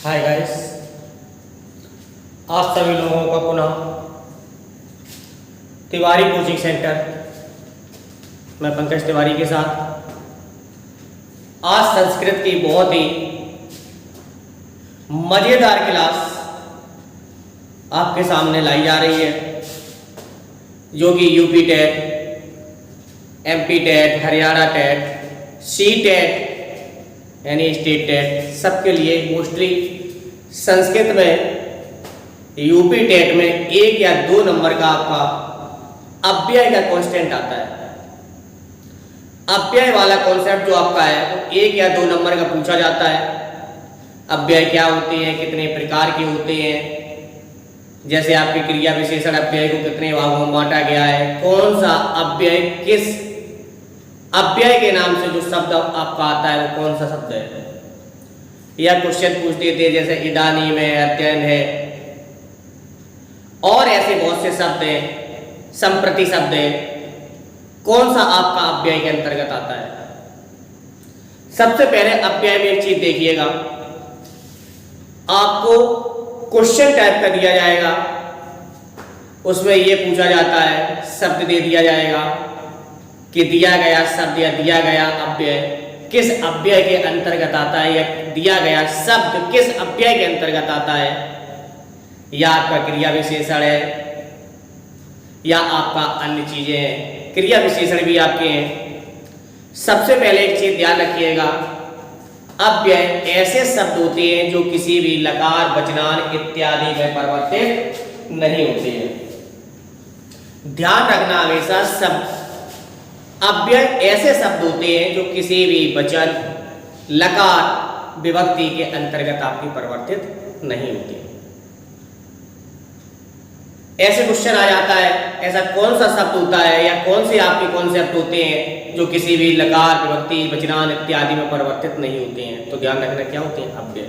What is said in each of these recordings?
Hi guys, आप सभी लोगों का पुनः तिवारी कोचिंग सेंटर मैं पंकज तिवारी के साथ आज संस्कृत की बहुत ही मज़ेदार क्लास आपके सामने लाई जा रही है, जो कि UP TET, MP TET, Haryana TET, C TET यानी स्टेट टेट सबके लिए मोस्टली संस्कृत में यूपी टेट में 1 या 2 नंबर का आपका अव्यय का कॉन्स्टेंट आता है। अव्यय वाला कॉन्सेप्ट जो आपका है वो 1 या 2 नंबर का पूछा जाता है। अव्यय क्या होते हैं, कितने प्रकार के होते हैं, जैसे आपकी क्रिया विशेषण अव्यय को कितने भागों में बांटा गया है, कौन सा अव्यय किस अव्यय के नाम से जो शब्द आपका आता है वो कौन सा शब्द है। या क्वेश्चन पूछते थे जैसे इदानीम है, अध्ययन है और ऐसे बहुत से शब्द हैं, संप्रति शब्द है, कौन सा आपका अव्यय के अंतर्गत आता है। सबसे पहले अव्यय में एक चीज देखिएगा, आपको क्वेश्चन टाइप कर दिया जाएगा, उसमें ये पूछा जाता है, शब्द दे दिया जाएगा कि दिया गया शब्द या दिया गया अव्यय किस अव्यय के अंतर्गत आता है, या दिया गया शब्द किस अव्यय के अंतर्गत आता है, या आपका क्रिया विशेषण है या आपका अन्य चीजें हैं। क्रिया विशेषण भी आपके हैं। सबसे पहले एक चीज ध्यान रखिएगा, अव्यय ऐसे शब्द होते हैं जो किसी भी लकार, वचनान इत्यादि में परिवर्तित नहीं होते हैं। ध्यान रखना हमेशा शब्द अव्यय ऐसे शब्द होते हैं जो किसी भी वचन, लकार, विभक्ति के अंतर्गत आपकी परिवर्तित नहीं होते। ऐसे क्वेश्चन आ जाता है, ऐसा कौन सा शब्द होता है या कौन से आपके कॉन्सेप्ट होते हैं जो किसी भी लकार, विभक्ति, वचनान इत्यादि में परिवर्तित नहीं होते हैं। तो ध्यान रखना क्या होते हैं अव्यय।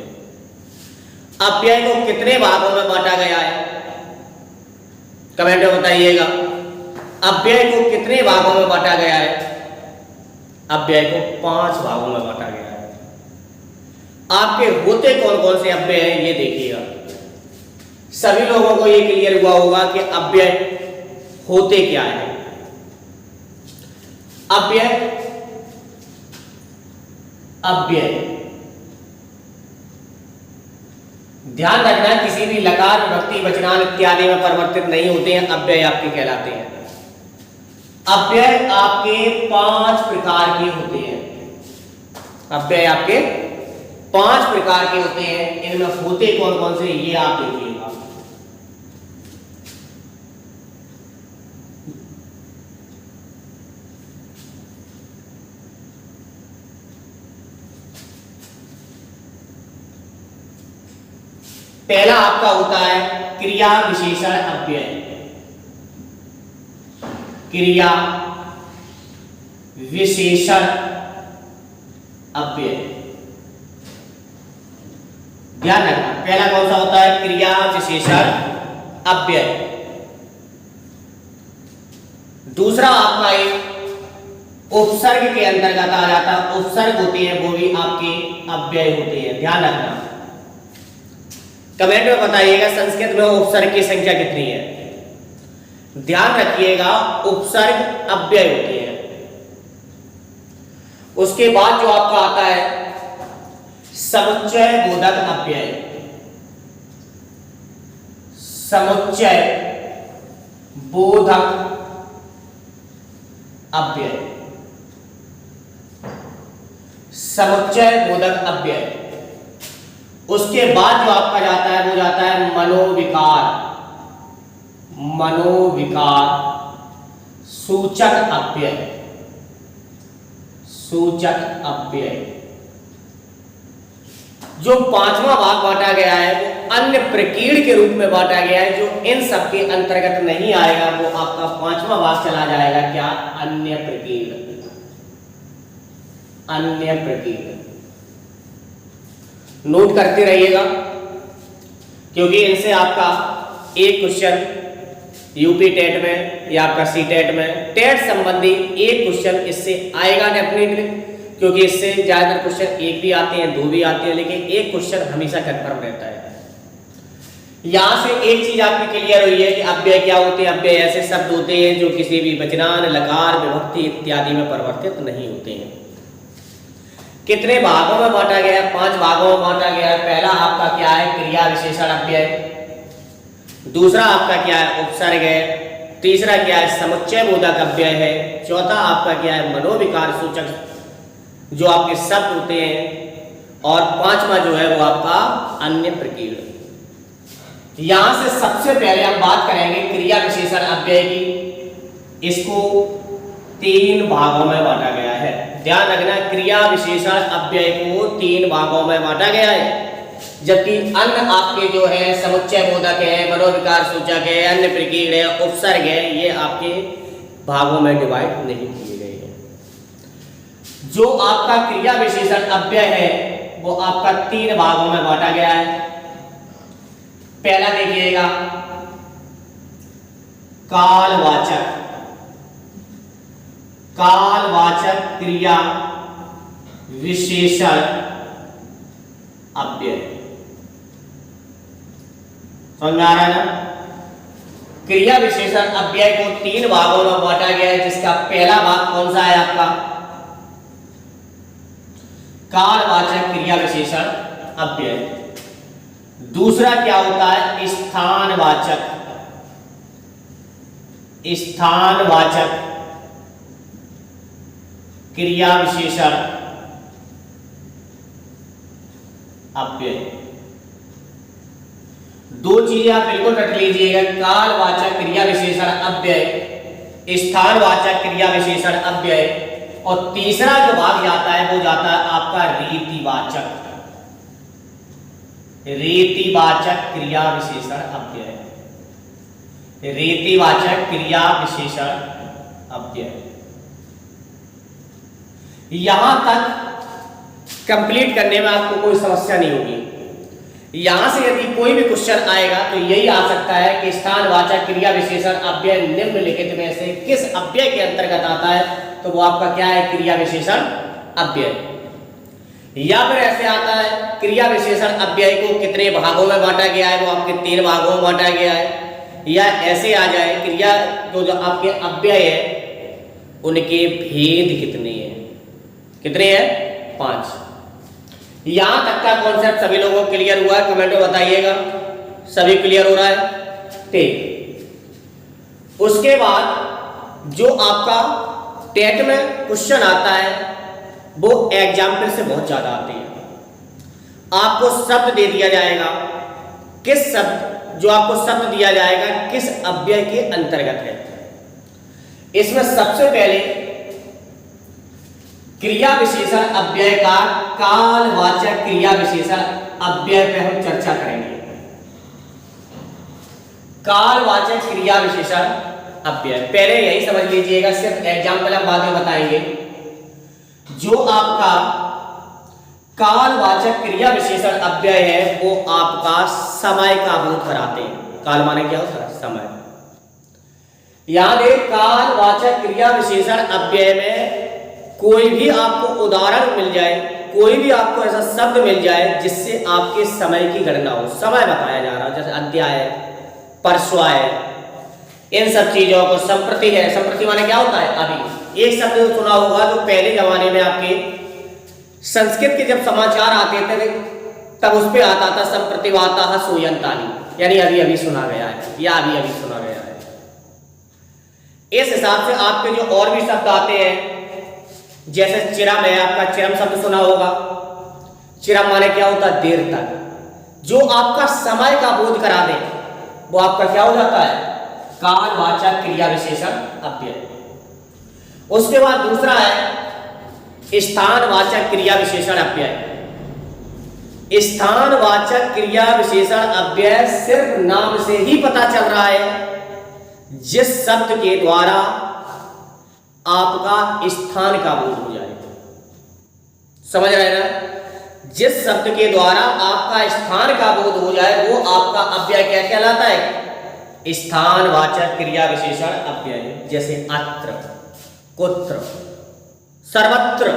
अव्यय को कितने भागों में बांटा गया है, कमेंट में बताइएगा। अव्यय को कितने भागों में बांटा गया है? अव्यय को 5 भागों में बांटा गया है। आपके होते कौन कौन से अव्यय हैं ये देखिएगा। सभी लोगों को ये क्लियर हुआ होगा कि अव्यय होते क्या है। अव्यय अव्यय ध्यान रखना, किसी भी लकार, विभक्ति, वचनान इत्यादि में परिवर्तित नहीं होते हैं, अव्यय आपके कहलाते हैं। अव्यय आपके 5 प्रकार के होते हैं। अव्यय आपके 5 प्रकार के होते हैं। इनमें होते कौन कौन से ये आप देखिएगा। पहला आपका होता है क्रिया विशेषण अव्यय। क्रिया विशेषण अव्यय, ध्यान रखना पहला कौन सा होता है, क्रिया विशेषण अव्यय। दूसरा आपका एक उपसर्ग के अंतर्गत आ जाता है। उपसर्ग होते हैं वो भी आपके अव्यय होते हैं, ध्यान रखना। कमेंट में बताइएगा संस्कृत में उपसर्ग की संख्या कितनी है। ध्यान रखिएगा उपसर्ग अव्यय होते हैं। उसके बाद जो आपका आता है समुच्चय बोधक अव्यय। समुच्चय बोधक अव्यय। समुच्चय बोधक अव्यय। उसके बाद जो आपका जाता है वो जाता है मनोविकार। मनोविकार सूचक अव्यय। सूचक अव्यय। जो 5वां भाग बांटा गया है वो अन्य प्रकीर्ण के रूप में बांटा गया है, जो इन सब के अंतर्गत नहीं आएगा। वो आपका 5वां भाग चला जाएगा क्या, अन्य प्रकीर्ण। अन्य प्रकीर्ण नोट करते रहिएगा, क्योंकि इनसे आपका एक क्वेश्चन यूपी टेट में या आपका सी टेट में टेट संबंधी एक क्वेश्चन इससे आएगा डेफिनेटली। क्योंकि इससे ज़्यादातर क्वेश्चन एक भी आते हैं, दो भी आते हैं, लेकिन एक क्वेश्चन हमेशा कन्फर्म रहता है। यहाँ से एक चीज आपकी क्लियर हुई है कि अव्यय क्या होते हैं। अव्यय ऐसे शब्द होते हैं जो किसी भी वचनान, लकार, विभक्ति इत्यादि में परिवर्तित नहीं होते हैं। कितने भागों में बांटा गया है? 5 भागों में बांटा गया है। पहला आपका क्या है? क्रिया विशेषण अव्यय। दूसरा आपका क्या है? उपसर्ग है। तीसरा क्या है? समुच्चय बोधक अव्यय है। चौथा आपका क्या है? मनोविकार सूचक जो आपके शब्द होते हैं। और पांचवा जो है वो आपका अन्य प्रकीर्ण। यहां से सबसे पहले हम बात करेंगे क्रिया विशेषण अव्यय की। इसको 3 भागों में बांटा गया है। ध्यान रखना, क्रिया विशेषण अव्यय को 3 भागों में बांटा गया है, जबकि अन्य आपके जो है समुच्चय बोधक है, मनोविकार सूचक है, अन्य प्रकीर्ण है, उपसर्ग है, ये आपके भागों में डिवाइड नहीं किए गए हैं। जो आपका क्रिया विशेषण अव्यय है वो आपका 3 भागों में बांटा गया है। पहला देखिएगा कालवाचक। कालवाचक क्रिया विशेषण अव्यय। समझ आ रहा है ना? क्रिया विशेषण अव्यय को 3 भागों में बांटा गया है, जिसका पहला भाग कौन सा है आपका? कालवाचक क्रिया विशेषण अव्यय। दूसरा क्या होता है? स्थानवाचक। स्थानवाचक क्रिया विशेषण अव्यय। 2 चीजें आप बिल्कुल रख लीजिएगा, कालवाचक क्रिया विशेषण अव्यय, स्थानवाचक क्रिया विशेषण अव्यय। और तीसरा जो भाग जाता है वो जाता है आपका रीतिवाचक। रीतिवाचक क्रिया विशेषण अव्यय। रीतिवाचक क्रिया विशेषण अव्यय। यहां तक कंप्लीट करने में आपको कोई समस्या नहीं होगी। यहां से यदि कोई भी क्वेश्चन आएगा तो यही आ सकता है कि स्थानवाचक क्रिया विशेषण अव्यय निम्नलिखित में से किस अव्यय के अंतर्गत आता है? तो वो आपका क्या है? क्रिया विशेषण अव्यय। या फिर ऐसे आता है क्रिया विशेषण अव्यय को कितने भागों में बांटा गया है? वो आपके 3 भागों में बांटा गया है। या ऐसे आ जाए क्रिया जो आपके अव्यय है उनके भेद कितने हैं? कितने हैं? 5। यहां तक का कॉन्सेप्ट सभी लोगों को क्लियर हुआ है? कमेंट में बताइएगा सभी क्लियर हो रहा है? ठीक। उसके बाद जो आपका टेट में क्वेश्चन आता है वो एग्जाम्पल से बहुत ज्यादा आते हैं। आपको शब्द दे दिया जाएगा, किस शब्द जो आपको शब्द दिया जाएगा किस अव्यय के अंतर्गत है। इसमें सबसे पहले क्रिया विशेषण अव्यय का कालवाचक क्रिया विशेषण अव्यय पे हम चर्चा करेंगे। कालवाचक क्रिया विशेषण अव्यय पहले यही समझ लीजिएगा, सिर्फ एग्जाम्पल हम बाद में बताएंगे। जो आपका कालवाचक क्रिया विशेषण अव्यय है वो आपका समय का बोध कराते हैं। काल माने क्या होता है? समय। याद है कालवाचक क्रिया विशेषण अव्यय में कोई भी आपको उदाहरण मिल जाए, कोई भी आपको ऐसा शब्द मिल जाए जिससे आपके समय की गणना हो, समय बताया जा रहा है, जैसे अद्याय, परसों है, इन सब चीजों को संप्रति है। संप्रति माने क्या होता है? अभी। एक शब्द सुना होगा जो पहले जमाने में आपके संस्कृत के जब समाचार आते थे तब उस पे आता था संप्रतिवाता सूयंतानी, यानी अभी अभी सुना गया है या अभी अभी सुना गया है। इस हिसाब से आपके जो और भी शब्द आते हैं, जैसे चिरम है, आपका चिरम शब्द सुना होगा। चिरम माने क्या होता है? देर तक। जो आपका समय का बोध करा दे वो आपका क्या हो जाता है? कालवाचक क्रिया विशेषण अव्यय। उसके बाद दूसरा है स्थानवाचक क्रिया विशेषण अव्यय। स्थानवाचक क्रिया विशेषण अव्यय सिर्फ नाम से ही पता चल रहा है जिस शब्द के द्वारा आपका स्थान का बोध हो जाए। समझ रहे हैं ना? जिस शब्द के द्वारा आपका स्थान का बोध हो जाए वो आपका अव्यय क्या कहलाता है? स्थानवाचक क्रिया विशेषण अव्यय। जैसे अत्र, कुत्र, सर्वत्र,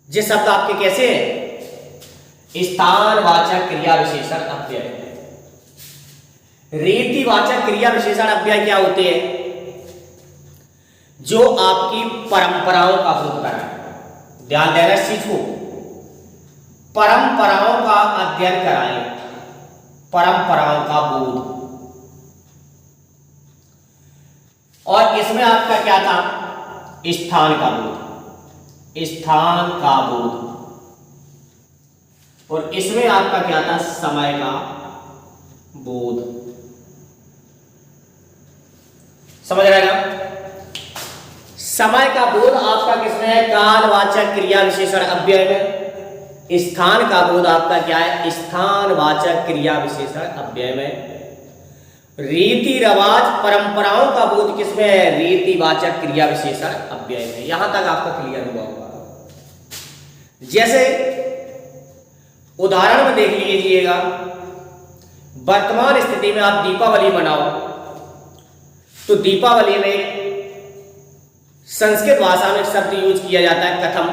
ये शब्द आपके कैसे हैं? स्थानवाचक क्रिया विशेषण अव्यय। रीतिवाचक क्रिया विशेषण अव्यय क्या होते हैं? जो आपकी परंपराओं का बोध कराए। ध्यान देना इस चीज को, परंपराओं का अध्ययन कराए, परंपराओं का बोध। और इसमें आपका क्या था? स्थान का बोध, स्थान का बोध। और इसमें आपका क्या था? समय का बोध। समझ रहे हैं ना? समय का बोध आपका किसमें है? कालवाचक क्रिया विशेषण अव्यय में। स्थान का बोध आपका क्या है? स्थानवाचक क्रिया विशेषण अव्यय में। रीति रिवाज परंपराओं का बोध किसमें है? रीतिवाचक क्रिया विशेषण अव्यय में। यहां तक आपका क्लियर हुआ होगा। जैसे उदाहरण में देख लीजिएगा, वर्तमान स्थिति में आप दीपावली मनाओ तो दीपावली में संस्कृत भाषा में शब्द यूज किया जाता है कथम,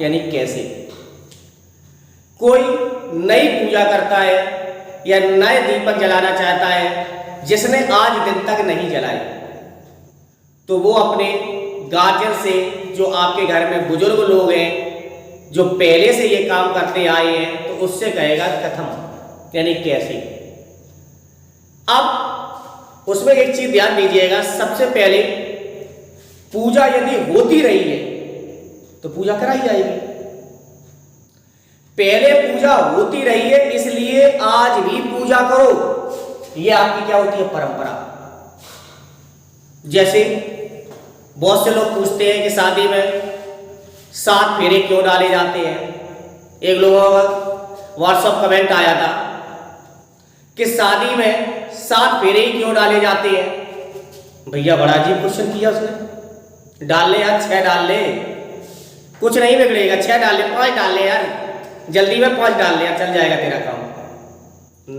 यानी कैसे। कोई नई पूजा करता है या नए दीपक जलाना चाहता है जिसने आज दिन तक नहीं जलाई, तो वो अपने गार्जियन से, जो आपके घर में बुजुर्ग लोग हैं जो पहले से ये काम करते आए हैं, तो उससे कहेगा कथम, यानी कैसे। अब उसमें एक चीज ध्यान दीजिएगा, सबसे पहले पूजा यदि होती रही है तो पूजा कराई जाएगी। पहले पूजा होती रही है इसलिए आज भी पूजा करो, ये आपकी क्या होती है? परंपरा। जैसे बहुत से लोग पूछते हैं कि शादी में 7 फेरे क्यों डाले जाते हैं। एक लोगों का व्हाट्सएप कमेंट आया था कि शादी में 7 फेरे ही क्यों डाले जाते हैं। भैया बड़ा अजीब क्वेश्चन किया उसने। डाल ले यार, 6 डाल ले, कुछ नहीं बिगड़ेगा। 6 डाल ले, 5 डाल ले यार, जल्दी में 5 डाल ले यार, चल जाएगा तेरा काम।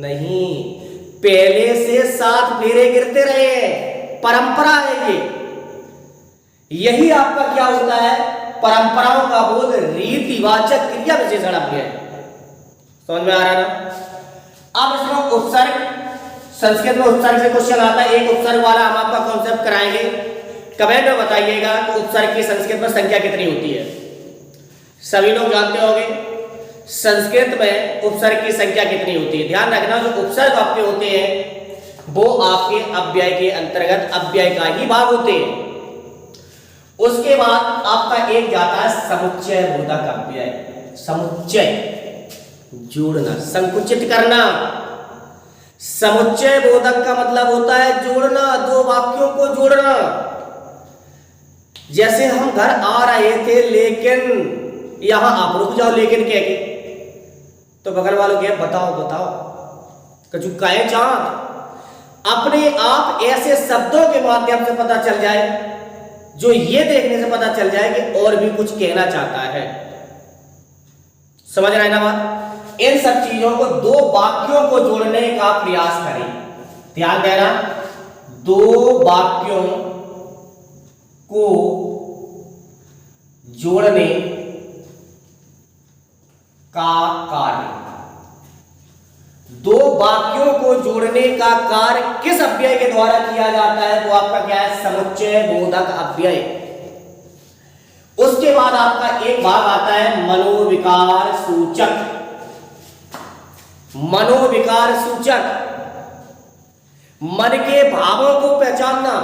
नहीं, पहले से 7 फेरे गिरते रहे हैं, परंपरा है ये। यही आपका क्या होता है? परंपराओं का बोध, रीतिवाचक क्रिया विशेषण अव्यय। समझ में आ रहा है ना? अब इसमें उपसर्ग, संस्कृत में उपसर्ग से क्वेश्चन आता है। एक उपसर्ग वाला हम आपका कॉन्सेप्ट कराएंगे। कमेंट में बताइएगा कि उपसर्ग की संस्कृत में संख्या कितनी होती है। सभी लोग जानते होंगे संस्कृत में उपसर्ग की संख्या कितनी होती है। ध्यान रखना, जो उपसर्ग आपके होते हैं वो आपके अव्यय के अंतर्गत अव्यय का ही भाग होते हैं। उसके बाद आपका एक जाता है समुच्चय बोधक अव्यय। समुच्चय, जोड़ना, संकुचित करना। समुच्चय बोधक का मतलब होता है जोड़ना, 2 वाक्यों को जोड़ना। जैसे हम घर आ रहे थे लेकिन यहां आप रुक जाओ, लेकिन कह के, तो बगल वालों के बताओ बताओ कचू काहे चांद। अपने आप ऐसे शब्दों के माध्यम से पता चल जाए, जो ये देखने से पता चल जाए कि और भी कुछ कहना चाहता है। समझ रहे हैं ना बात? इन सब चीजों को, 2 वाक्यों को जोड़ने का प्रयास करें। ध्यान देना, 2 वाक्यों को जोड़ने का कार्य। 2 वाक्यों को जोड़ने का कार्य किस अव्यय के द्वारा किया जाता है? वो आपका क्या है? समुच्चय बोधक अव्यय। उसके बाद आपका एक भाग आता है मनोविकार सूचक। मनोविकार सूचक, मन के भावों को पहचानना।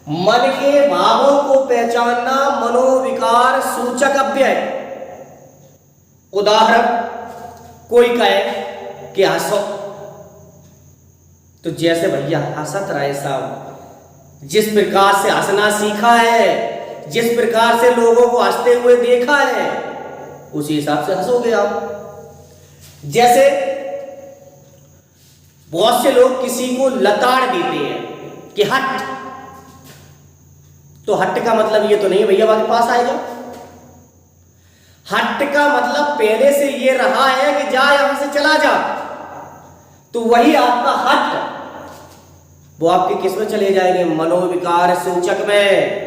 मन के भावों को पहचानना मनोविकार सूचक अव्यय। उदाहरण, कोई कहे कि हंसो, तो जैसे भैया हंसत रहे साहब, जिस प्रकार से हंसना सीखा है, जिस प्रकार से लोगों को हंसते हुए देखा है, उसी हिसाब से हंसोगे आप। जैसे बहुत से लोग किसी को लताड़ देते हैं कि हट, तो हट का मतलब ये तो नहीं भैया हमारे पास आएगा। हट का मतलब पहले से ये रहा है कि जा यहां से चला जा, तो वही आपका हट, वो आपके किस में चले जाएंगे? मनोविकार सूचक में।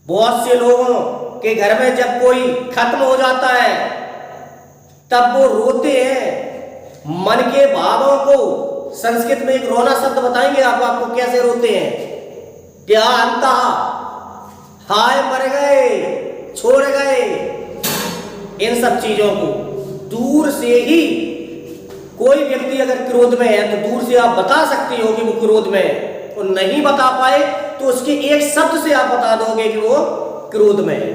बहुत से लोगों के घर में जब कोई खत्म हो जाता है तब वो रोते हैं, मन के भावों को संस्कृत में एक रोना शब्द बताएंगे आपको कैसे रोते हैं। क्या अंता, हाय मर गए, छोड़ गए। इन सब चीजों को दूर से ही कोई व्यक्ति अगर क्रोध में है तो दूर से आप बता सकते हो कि वो क्रोध में है, और नहीं बता पाए तो उसके एक शब्द से आप बता दोगे कि वो क्रोध में है।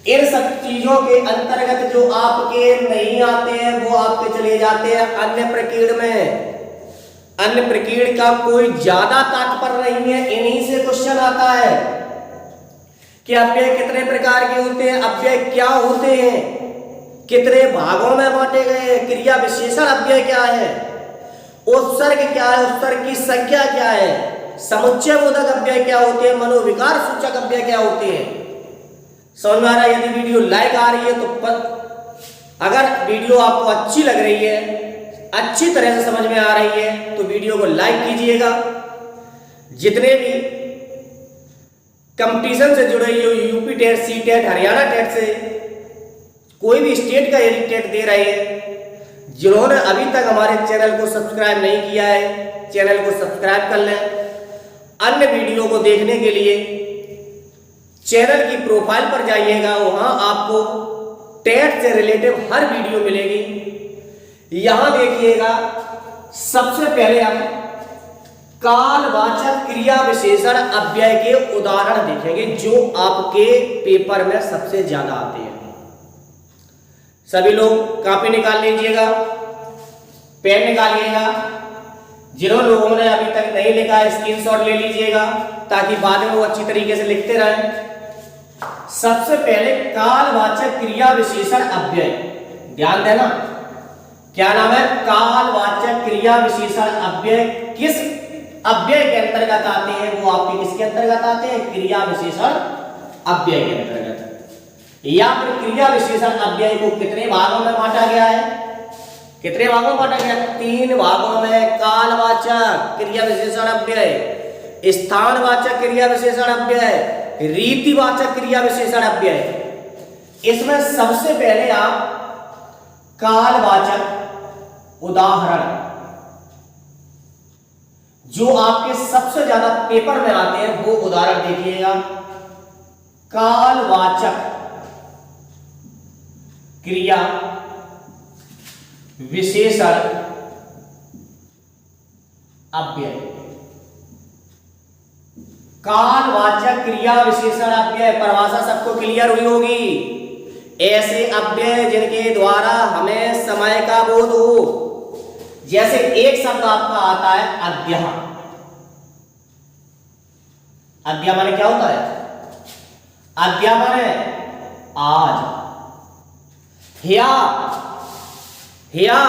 इन सब चीजों के अंतर्गत जो आपके नहीं आते हैं वो आपके चले जाते हैं अन्य प्रकीर्ण में। अन्य प्रकीर्ण का कोई ज्यादा तात्पर्य नहीं है, इन्हीं से क्वेश्चन आता है कि अव्यय कितने प्रकार के होते हैं, अव्यय क्या होते हैं, कितने भागों में बांटे गए हैं, क्रिया विशेषण अव्यय क्या है, उपसर्ग क्या है, उपसर्ग की संख्या क्या है, समुच्चय बोधक अव्यय क्या होते हैं, मनोविकार सूचक अव्यय क्या होते हैं। समझ में आ रहा है? यदि वीडियो लाइक आ रही है तो अगर वीडियो आपको अच्छी लग रही है, अच्छी तरह से समझ में आ रही है तो वीडियो को लाइक कीजिएगा। जितने भी कंपटीशन से जुड़े हो, UP TET, C TET, Haryana TET से कोई भी स्टेट का यदि टेट दे रहे हैं, जिन्होंने अभी तक हमारे चैनल को सब्सक्राइब नहीं किया है, चैनल को सब्सक्राइब कर लें। अन्य वीडियो को देखने के लिए चैनल की प्रोफाइल पर जाइएगा, वहां आपको टेट से रिलेटिव हर वीडियो मिलेगी। यहां देखिएगा, सबसे पहले हम कालवाचक क्रिया विशेषण अव्यय के उदाहरण देखेंगे जो आपके पेपर में सबसे ज्यादा आते हैं। सभी लोग कॉपी निकाल लीजिएगा, पेन निकालिएगा। जिन्होंने लोगों ने अभी तक नहीं लिखा है स्क्रीनशॉट ले लीजिएगा ताकि बाद में वो अच्छी तरीके से लिखते रहें। सबसे पहले कालवाचक क्रिया विशेषण अव्यय, ध्यान देना क्या नाम है, कालवाचक क्रिया विशेषण अव्यय किस अव्यय के अंतर्गत आते हैं, वो आपके किसके अंतर्गत आते हैं, क्रिया विशेषण अव्यय के अंतर्गत। या फिर क्रिया विशेषण अव्यय को कितने भागों में बांटा गया है, कितने भागों में बांटा गया, 3 भागों में। कालवाचक क्रिया विशेषण अव्यय, स्थानवाचक क्रिया विशेषण अव्यय, रीतिवाचक क्रिया विशेषण अव्यय। इसमें सबसे पहले आप कालवाचक उदाहरण जो आपके सबसे ज्यादा पेपर में आते हैं वो उदाहरण देखिएगा। कालवाचक क्रिया विशेषण अव्यय, कालवाचक क्रिया विशेषण अव्यय, परिभाषा सबको क्लियर हुई होगी। ऐसे अव्यय जिनके द्वारा हमें समय का बोध हो। जैसे एक शब्द आपका आता है अद्य। अद्य माने क्या होता है, अद्य माने आज। हिया, हिया,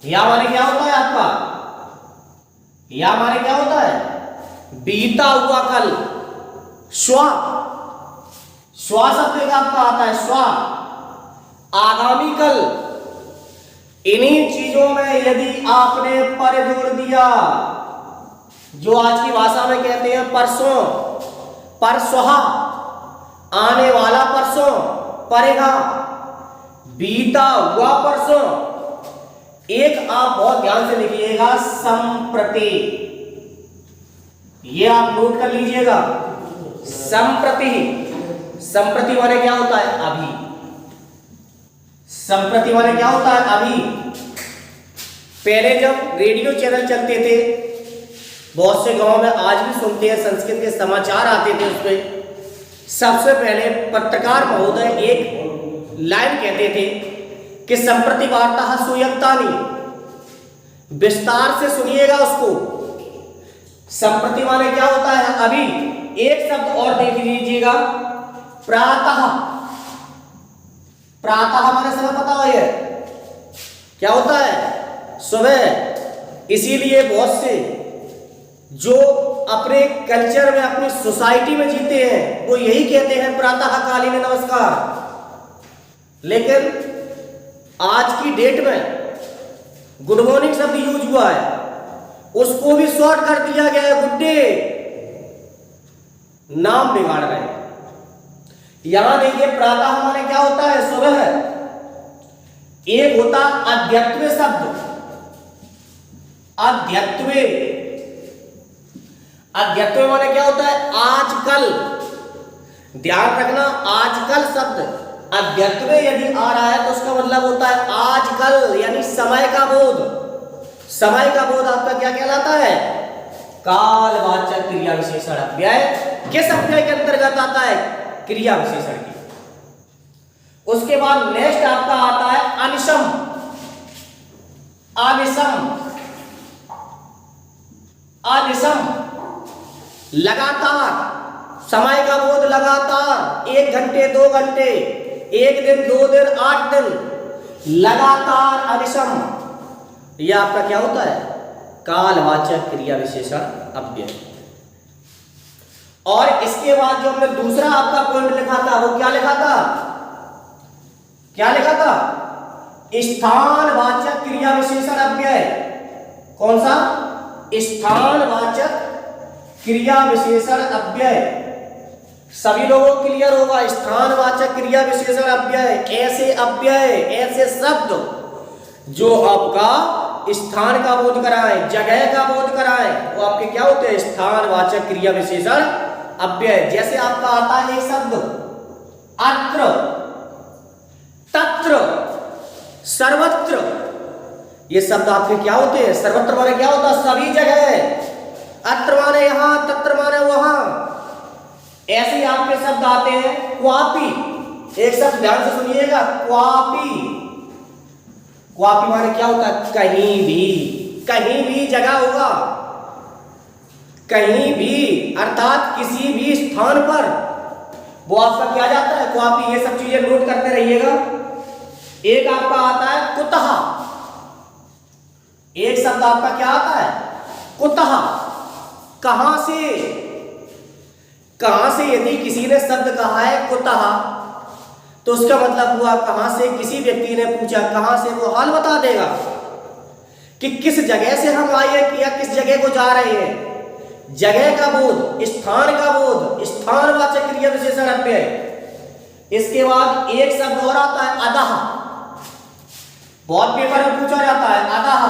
हिया माने क्या होता है आपका, हिया माने क्या होता है, बीता हुआ कल। स्व, स्व शब्द आपका आता है स्व, आगामी कल। इन्हीं चीजों में यदि आपने पर जोड़ दिया, जो आज की भाषा में कहते हैं परसों, परसों, आने वाला परसों, परेगा, बीता हुआ परसों। एक आप बहुत ध्यान से लिखिएगा, संप्रति, ये आप नोट कर लीजिएगा। संप्रति, संप्रति माने क्या होता है, अभी। संप्रति माने क्या होता है, अभी। पहले जब रेडियो चैनल चलते थे, बहुत से गांव में आज भी सुनते हैं, संस्कृत के समाचार आते थे, उसमें सबसे पहले पत्रकार महोदय एक लाइन कहते थे कि संप्रति वार्ता सुयक्तानि, विस्तार से सुनिएगा उसको। संप्रति माने क्या होता है, अभी। एक शब्द और देख लीजिएगा, प्रातः। प्रातः माने समय पता है क्या होता है, सुबह। इसीलिए बहुत से जो अपने कल्चर में, अपनी सोसाइटी में जीते हैं, वो यही कहते हैं प्रातः कालीन नमस्कार। लेकिन आज की डेट में गुड मॉर्निंग शब्द यूज हुआ है, उसको भी शॉर्ट कर दिया गया है गुड डे। नाम बिगाड़ रहे हैं, यहां देखिए प्रातः माने क्या होता है? सुबह। एक होता अद्यत्वे शब्द, अद्यत्वे, अद्यत्वे माने क्या होता है? आजकल। ध्यान रखना, आजकल शब्द अद्यत्वे यदि आ रहा है तो उसका मतलब होता है आजकल, यानी समय का बोध। समय का बोध आपका क्या कहलाता है? कालवाचक क्रिया विशेषण अव्यय। किस अव्यय के अंतर्गत आता है? क्रिया विशेषण की। उसके बाद नेक्स्ट आपका आता है अनिशम। अनिशम, अनिशम लगातार, समय का बोध लगातार, 1 घंटे 2 घंटे, 1 दिन 2 दिन 8 दिन, लगातार अनिशम। यह आपका क्या होता है? कालवाचक क्रिया विशेषण अव्यय। और इसके बाद जो हमने दूसरा आपका पॉइंट लिखा था वो क्या लिखा था? क्या लिखा था? स्थानवाचक क्रिया विशेषण अव्यय। कौन सा? स्थानवाचक क्रिया विशेषण अव्यय। सभी लोगों को क्लियर होगा। स्थानवाचक क्रिया विशेषण अव्यय, ऐसे अव्यय, ऐसे शब्द जो आपका स्थान का बोध कराएं, जगह का बोध कराएं, वो आपके क्या होते हैं? स्थानवाचक क्रिया विशेषण अव्यय। जैसे आपका आता है एक शब्द अत्र, तत्र, सर्वत्र। ये शब्द आपके क्या होते हैं? सर्वत्र माने क्या होता है? सभी जगह। अत्र माने यहां, तत्र माने वहां। ऐसे ही आपके शब्द आते हैं क्वापी। एक शब्द ध्यान से सुनिएगा, क्वापी। क्वापी माने क्या होता है? कहीं भी, कहीं भी जगह होगा, कहीं भी अर्थात किसी भी स्थान पर वो आपका क्या जाता है? क्वापी। ये सब चीजें नोट करते रहिएगा। एक आपका आता है कुतः। एक शब्द आपका क्या आता है? कुतः। कहां से? कहां से यदि किसी ने शब्द कहा है कुतः तो उसका मतलब हुआ कहां से। किसी व्यक्ति ने पूछा कहां से, वो हाल बता देगा कि किस जगह से हम आए या किस जगह को जा रहे हैं। जगह का बोध, स्थान का बोध, स्थानवाचक क्रिया विशेषण अव्यय। इसके बाद एक शब्द और आता है अधः। बहुत पेपर में पूछा जाता है अधः।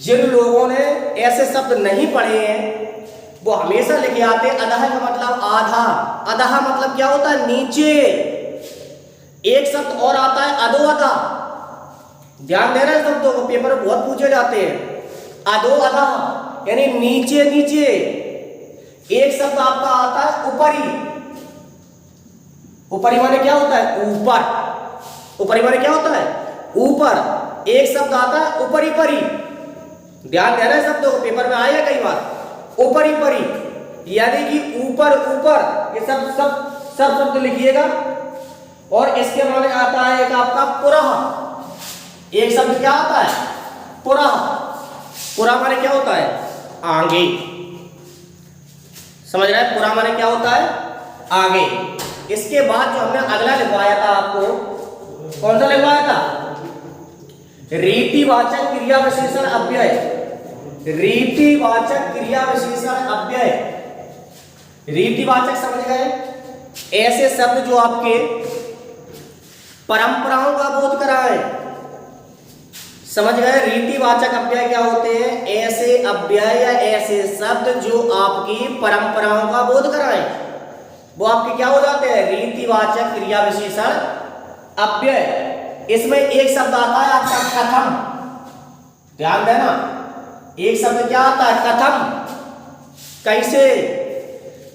जिन लोगों ने ऐसे शब्द नहीं पढ़े हैं वो हमेशा लिखे आते हैं अधः का मतलब आधा। अधः मतलब क्या होता है? नीचे। एक शब्द और आता है अधोअधा। ध्यान देना है शब्दों को, पेपर में बहुत पूछे जाते हैं। अधोअधा यानी नीचे नीचे। एक शब्द आपका आता है ऊपरी। ऊपरी माने क्या होता है? ऊपर। ऊपरी माने क्या होता है? ऊपर। एक शब्द आता है ऊपरी परी। ध्यान देना है शब्दों को, पेपर में आया कई बार। ऊपरी परी यानी कि ऊपर ऊपर। ये सब शब्द लिखिएगा। और इसके माने आता है एक आपका पुरः। एक शब्द क्या आता है? पुरः। पुरः माने क्या होता है? आगे। समझ रहे हैं? पुरः माने क्या होता है? आगे। इसके बाद जो हमने अगला लिखवाया था आपको, कौन सा लिखवाया था? रीतिवाचक क्रिया विशेषण अव्यय। रीतिवाचक क्रिया विशेषण अव्यय। रीतिवाचक समझ गए? ऐसे शब्द जो आपके परंपराओं का बोध कराएं। समझ गए? रीतिवाचक अव्यय क्या होते हैं? ऐसे अव्यय या ऐसे शब्द जो आपकी परंपराओं का बोध कराएं, वो आपके क्या हो जाते हैं? रीतिवाचक क्रिया विशेषण अव्यय। इसमें एक शब्द आता है आपका कथम। ध्यान देना, एक शब्द क्या आता है? कथम। कैसे?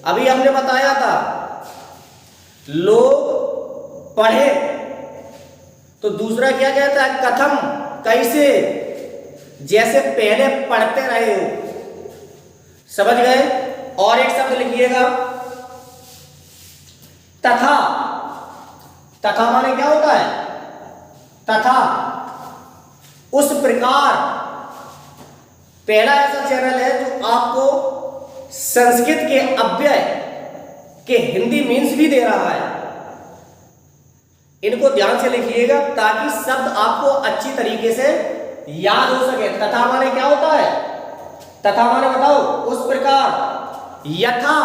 अभी हमने बताया था लोग पढ़े तो दूसरा क्या कहता है? कथम। कैसे? जैसे पहले पढ़ते रहे हो। समझ गए? और एक शब्द लिखिएगा तथा। तथा माने क्या होता है? तथा। उस प्रकार। पहला ऐसा चैनल है जो आपको संस्कृत के अव्यय के हिंदी मीन्स भी दे रहा है। इनको ध्यान से लिखिएगा ताकि शब्द आपको अच्छी तरीके से याद हो सके। तथा माने क्या होता है? तथा माने बताओ? उस प्रकार। यथा।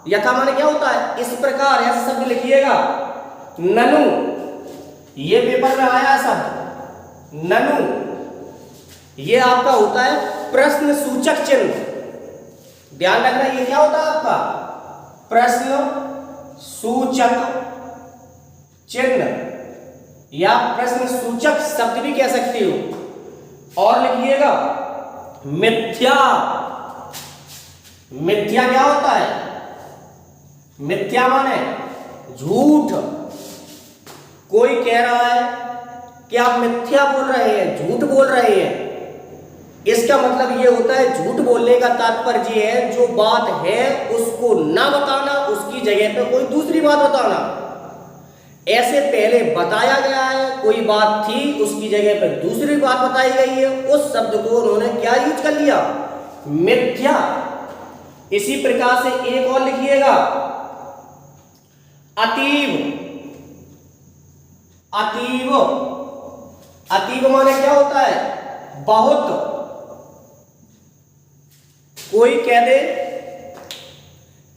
यथा माने क्या होता है, इस प्रकार ऐसा शब्द लिखिएगा। ननु, ये पेपर में आया शब्द ननु, ये आपका होता है प्रश्न सूचक चिन्ह। ध्यान रखना, ये क्या होता है आपका प्रश्न सूचक चिन्ह या प्रश्न सूचक शब्द भी कह सकते हो। और लिखिएगा मिथ्या। मिथ्या क्या होता है, मिथ्या माने झूठ। कोई कह रहा है कि आप मिथ्या बोल रहे हैं, झूठ बोल रहे हैं, इसका मतलब ये होता है, झूठ बोलने का तात्पर्य ये है जो बात है उसको ना बताना, उसकी जगह पे कोई दूसरी बात बताना। ऐसे पहले बताया गया है, कोई बात थी, उसकी जगह पे दूसरी बात बताई गई है, उस शब्द को उन्होंने क्या यूज कर लिया, मिथ्या। इसी प्रकार से एक और लिखिएगा अतीव। अतीव, अतीव माने क्या होता है, बहुत। कोई कह दे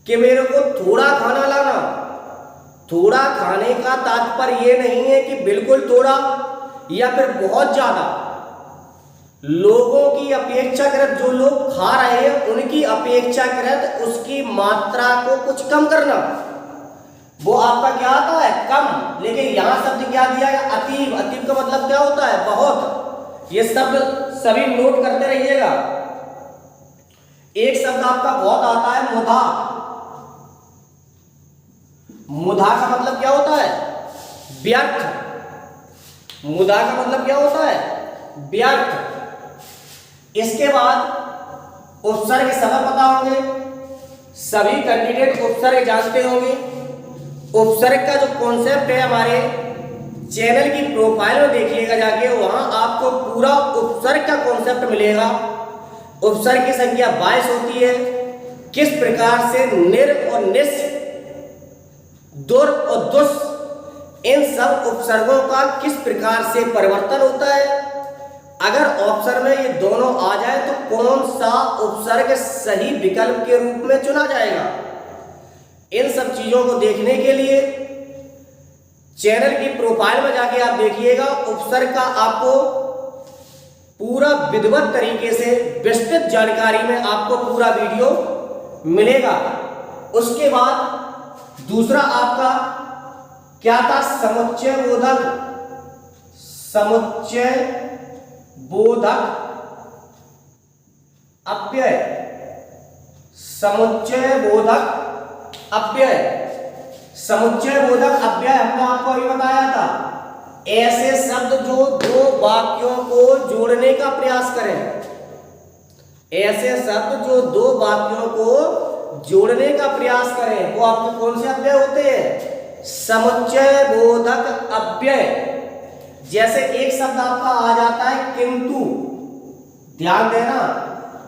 कि मेरे को थोड़ा खाना लाना, थोड़ा खाने का तात्पर्य ये नहीं है कि बिल्कुल थोड़ा या फिर बहुत ज्यादा। लोगों की अपेक्षाकृत, जो लोग खा रहे हैं उनकी अपेक्षाकृत उसकी मात्रा को कुछ कम करना, वो आपका क्या आता है, कम। लेकिन यहां शब्द क्या दिया है, अतीव। अतीव का मतलब क्या होता है, बहुत। ये शब्द सभी नोट करते रहिएगा। एक शब्द आपका बहुत आता है मुधा। मुधा का मतलब क्या होता है, व्यर्थ। मुधा का मतलब क्या होता है, व्यर्थ। इसके बाद उपसर्ग सबक पता होंगे, सभी कैंडिडेट उपसर्ग जानते होंगे। उपसर्ग का जो कॉन्सेप्ट है हमारे चैनल की प्रोफाइल में देखिएगा जाके, वहां आपको पूरा उपसर्ग का कॉन्सेप्ट मिलेगा। उपसर्ग की संख्या 22 होती है, किस प्रकार से निर और निस, दुर और दुस, इन सब उपसर्गों का किस प्रकार से परिवर्तन होता है। अगर ऑप्शन में ये दोनों आ जाए तो कौन सा उपसर्ग सही विकल्प के रूप में चुना जाएगा। इन सब चीजों को देखने के लिए चैनल की प्रोफाइल में जाके आप देखिएगा, उपसर्ग का आपको पूरा विधिवत तरीके से विस्तृत जानकारी में आपको पूरा वीडियो मिलेगा। उसके बाद दूसरा आपका क्या था, समुच्चय बोधक। समुच्चय बोधक अव्यय। समुच्चय बोधक अव्यय। समुच्चय बोधक अव्यय हमने आपको अभी बताया था, ऐसे शब्द जो दो वाक्यों को जोड़ने का प्रयास करें। ऐसे शब्द जो दो वाक्यों को जोड़ने का प्रयास करें, वो आपके कौन से अव्यय होते हैं, समुच्चय बोधक अव्यय। जैसे एक शब्द आपका आ जाता है किंतु, ध्यान देना,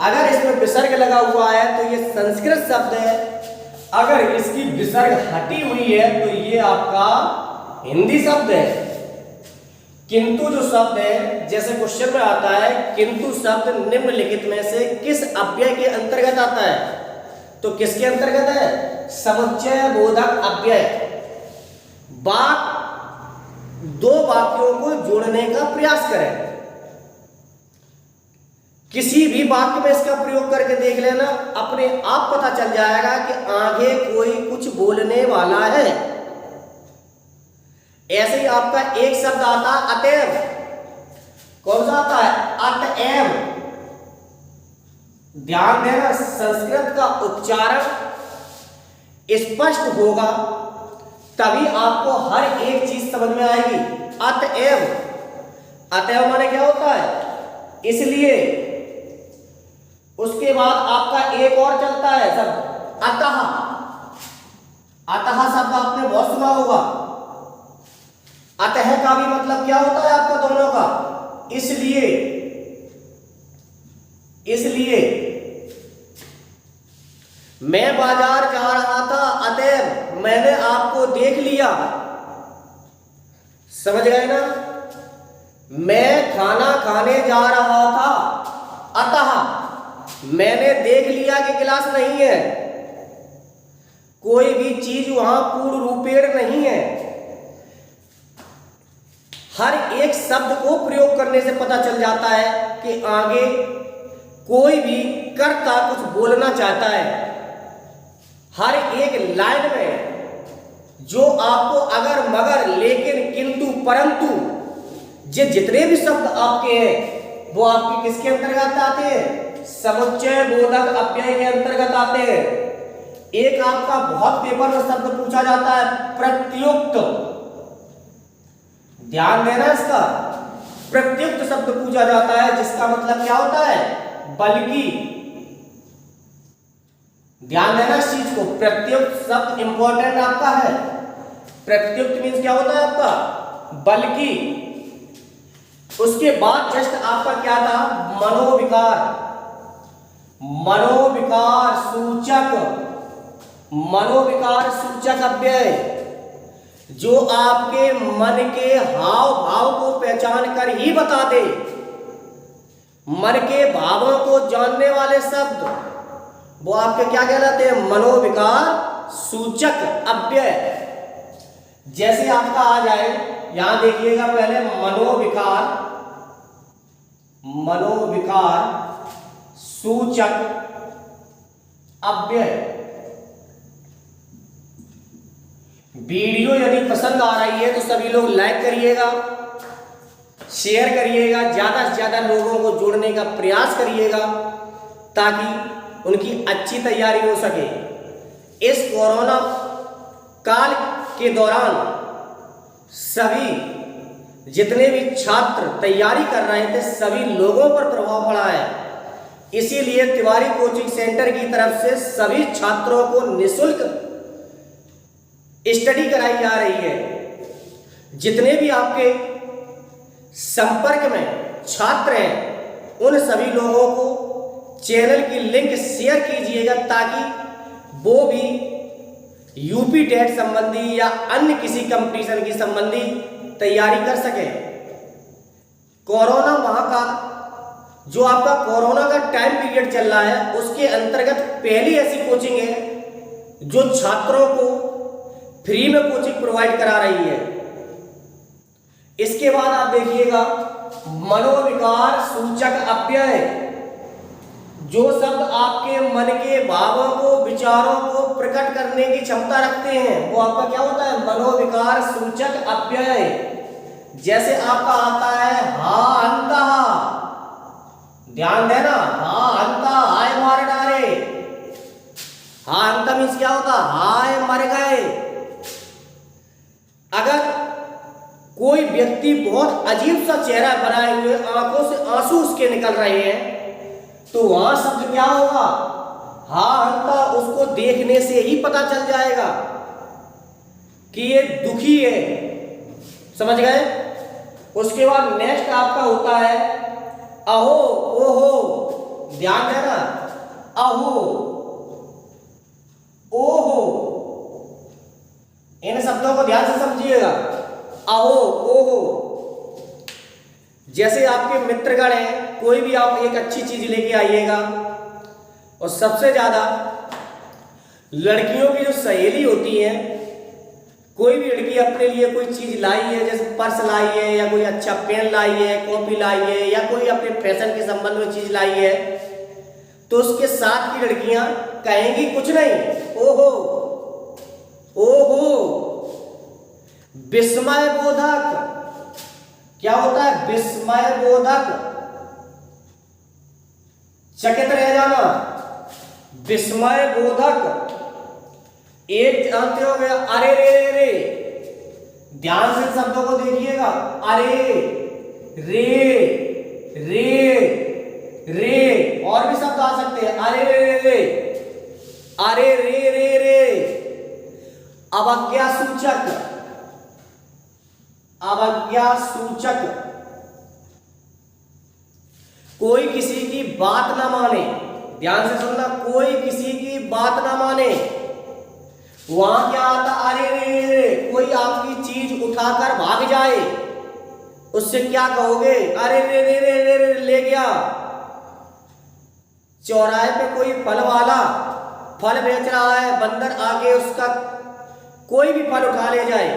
अगर इसमें विसर्ग लगा हुआ है तो ये संस्कृत शब्द है, अगर इसकी विसर्ग हटी हुई है तो ये आपका हिंदी शब्द है। किंतु जो शब्द है, जैसे क्वेश्चन में आता है किंतु शब्द निम्नलिखित में से किस अव्यय के अंतर्गत आता है, तो किसके अंतर्गत है, समुच्चय बोधक अव्यय। दो वाक्यों को जोड़ने का प्रयास करें। किसी भी वाक्य में इसका प्रयोग करके देख लेना, अपने आप पता चल जाएगा कि आगे कोई कुछ बोलने वाला है। ऐसे ही आपका एक शब्द आता है अतएव। कौन सा आता है, अतएव। ध्यान देना, संस्कृत का उच्चारण स्पष्ट होगा तभी आपको हर एक चीज समझ में आएगी। अतएव, अतएव माने क्या होता है, इसलिए। उसके बाद आपका एक और चलता है शब्द अतः। अतः शब्द आपने बहुत सुना होगा। अतः का भी मतलब क्या होता है आपका दोनों का, इसलिए। इसलिए मैं बाजार जा रहा था, अतएव मैंने आपको देख लिया। समझ गए ना। मैं खाना खाने जा रहा था, अतः मैंने देख लिया कि गिलास नहीं है। कोई भी चीज वहां पूर्ण रूपेण नहीं है। हर एक शब्द को प्रयोग करने से पता चल जाता है कि आगे कोई भी कर्ता कुछ बोलना चाहता है। हर एक लाइन में जो आपको अगर मगर लेकिन किंतु परंतु ये जितने भी शब्द आपके हैं वो आपके किसके अंतर्गत आते हैं? समुच्चय बोधक अव्यय के अंतर्गत आते हैं। एक आपका बहुत पेपर में शब्द पूछा जाता है प्रत्युक्त, ध्यान देना इसका, प्रत्युक्त शब्द पूछा जाता है जिसका मतलब क्या होता है? बल्कि। ध्यान देना इस चीज को, प्रत्युक्त शब्द इंपॉर्टेंट आपका है। प्रत्युक्त मीन्स क्या होता है आपका? बल्कि। उसके बाद जस्ट आपका क्या था? मनोविकार। मनोविकार सूचक, मनोविकार सूचक अव्यय जो आपके मन के हाव भाव को पहचान कर ही बता दे। मन के भावों को जानने वाले शब्द वो आपके क्या कहलाते हैं? मनोविकार सूचक अव्यय। जैसे आपका आ जाए, यहां देखिएगा पहले मनोविकार, मनोविकार सूचक अव्यय। वीडियो यदि पसंद आ रही है तो सभी लोग लाइक करिएगा, शेयर करिएगा, ज्यादा से ज्यादा लोगों को जोड़ने का प्रयास करिएगा ताकि उनकी अच्छी तैयारी हो सके। इस कोरोना काल के दौरान सभी जितने भी छात्र तैयारी कर रहे थे सभी लोगों पर प्रभाव पड़ा है। इसीलिए तिवारी कोचिंग सेंटर की तरफ से सभी छात्रों को निःशुल्क स्टडी कराई जा रही है। जितने भी आपके संपर्क में छात्र हैं उन सभी लोगों को चैनल की लिंक शेयर कीजिएगा ताकि वो भी यूपी टेट संबंधी या अन्य किसी कंपटीशन की संबंधी तैयारी कर सके। कोरोना माह का जो आपका कोरोना का टाइम पीरियड चल रहा है उसके अंतर्गत पहली ऐसी कोचिंग है जो छात्रों को फ्री में कोचिंग प्रोवाइड करा रही है। इसके बाद आप देखिएगा मनोविकार सूचक अव्यय, जो शब्द आपके मन के भावों को विचारों को प्रकट करने की क्षमता रखते हैं वो आपका क्या होता है? मनोविकार सूचक अव्यय। जैसे आपका आता है हा अंता, ध्यान देना, हा अंता हाय मार डारे। हा अंता मीन्स क्या होता? हाय मर गए। अगर कोई व्यक्ति बहुत अजीब सा चेहरा बनाए हुए आंखों से आंसू उसके निकल रहे हैं तो वहां शब्द क्या होगा? हा अंता। उसको देखने से ही पता चल जाएगा कि ये दुखी है। समझ गए? उसके बाद नेक्स्ट आपका होता है अहो ओहो, ध्यान देना, अहो ओहो, इन शब्दों को ध्यान से समझिएगा। अहो ओहो, जैसे आपके मित्रगण हैं, कोई भी आप एक अच्छी चीज लेके आइएगा और सबसे ज्यादा लड़कियों की जो सहेली होती है, कोई भी लड़की अपने लिए कोई चीज लाई है, जैसे पर्स लाई है या कोई अच्छा पेन लाई है, कॉपी लाई है या कोई अपने फैशन के संबंध में चीज लाई है, तो उसके साथ की लड़कियां कहेंगी कुछ नहीं, ओहो ओहो। विस्मय बोधक क्या होता है? विस्मय बोधक, चकित रह जाना, विस्मय बोधक। एक जानते हो गया अरे रे रे रे, ध्यान से शब्दों को देखिएगा, अरे रे रे रे, और भी शब्द आ सकते हैं, अरे रे रे रे, अरे रे रे रे। अवज्ञा सूचक, अवज्ञा सूचक, कोई किसी की बात ना माने, ध्यान से सुनना, कोई किसी की बात ना माने। वहां क्या आता? अरे रे रे, कोई आपकी चीज उठाकर भाग जाए उससे क्या कहोगे? अरे रे रे रे रे, रे ले गया। चौराहे पे कोई फल वाला फल बेच रहा है, बंदर आके उसका कोई भी फल उठा ले जाए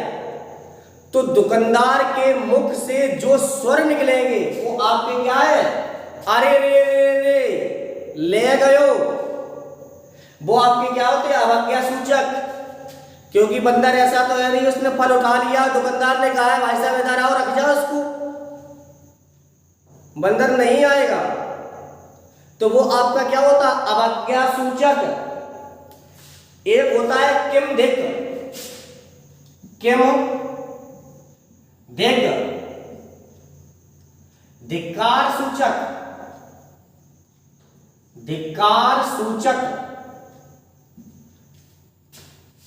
तो दुकानदार के मुख से जो स्वर निकलेंगे वो आपके क्या है, अरे रे रे रे ले गयो, वो आपके क्या होते हैं, अवज्ञा सूचक। क्योंकि बंदर ऐसा तो है नहीं उसने फल उठा लिया, दुकानदार ने कहा है भाई साहब इधर आओ रख जाओ उसको, बंदर नहीं आएगा, तो वो आपका क्या होता, अवज्ञा सूचक। एक होता है किम धिक, किम धिक, धिक्कार सूचक, धिक्कार सूचक।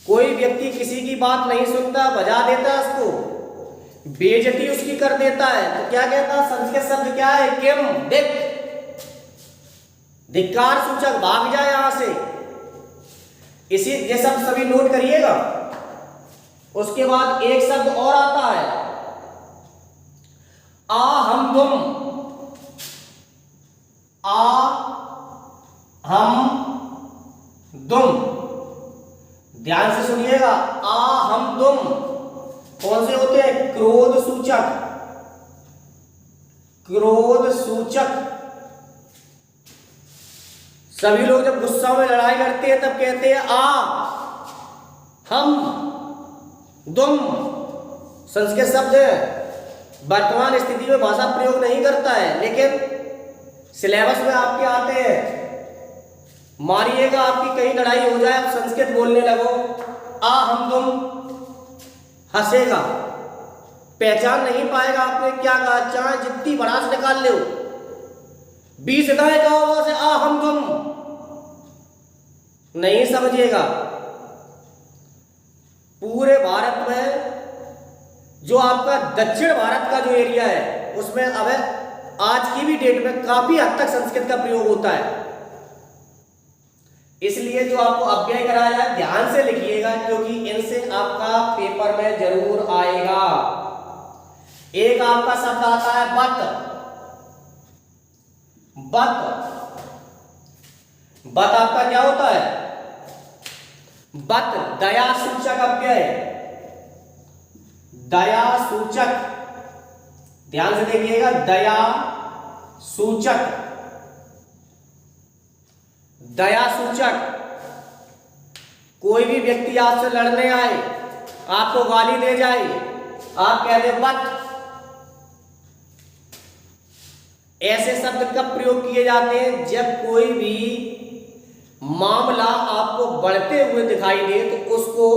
कोई व्यक्ति किसी की बात नहीं सुनता, बजा देता है उसको, बेइज्जती उसकी कर देता है, तो क्या कहता है, संस्कृत शब्द क्या है, किम धिक, धिक्कार सूचक, भाग जाए यहां से। इसी ये सब सभी नोट करिएगा। उसके बाद एक शब्द और आता है, आ हम तुम, आ हम तुम, ध्यान से सुनिएगा, आ हम तुम कौन से होते हैं, क्रोध सूचक, क्रोध सूचक। सभी लोग जब गुस्सा में लड़ाई करते हैं तब कहते हैं आ हम तुम, संस्कृत शब्द है, वर्तमान स्थिति में भाषा प्रयोग नहीं करता है, लेकिन सिलेबस में आपके आते हैं। मारिएगा आपकी कहीं लड़ाई हो जाए, आप संस्कृत बोलने लगो, आ हम तुम, हंसेगा, पहचान नहीं पाएगा आपने क्या कहा, चाहे जितनी भड़ास निकाल लो, 20 दाएं कहो वहां से आ हम तुम, नहीं समझिएगा। पूरे भारत में जो आपका दक्षिण भारत का जो एरिया है उसमें अब आज की भी डेट में काफी हद तक संस्कृत का प्रयोग होता है। इसलिए जो आपको अव्यय कराया जाए ध्यान से लिखिएगा, क्योंकि इनसे आपका पेपर में जरूर आएगा। एक आपका शब्द आता है बत, बत, बत आपका क्या होता है, बत दया सूचक अव्यय, दया सूचक, ध्यान से देखिएगा, दया सूचक, दया सूचक। कोई भी व्यक्ति आपसे लड़ने आए, आपको गाली दे जाए, आप कह दे बत, ऐसे शब्द कब प्रयोग किए जाते हैं, जब कोई भी मामला आपको बढ़ते हुए दिखाई दे तो उसको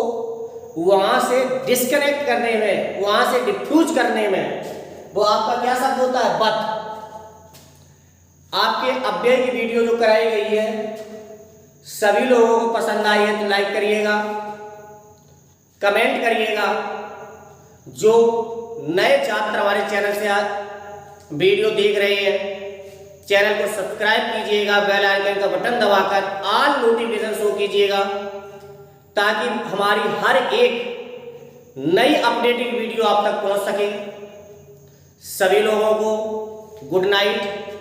वहां से डिस्कनेक्ट करने में, वहां से डिफ्यूज करने में वो आपका क्या शब्द होता है, बत। आपके अव्यय की वीडियो जो कराई गई है सभी लोगों को पसंद आई है तो लाइक करिएगा, कमेंट करिएगा। जो नए छात्र हमारे चैनल से आज वीडियो देख रहे हैं, चैनल को सब्सक्राइब कीजिएगा, बेल आइकन का बटन दबाकर ऑल नोटिफिकेशन शो कीजिएगा, ताकि हमारी हर एक नई अपडेटेड वीडियो आप तक पहुंच सके। सभी लोगों को गुड नाइट।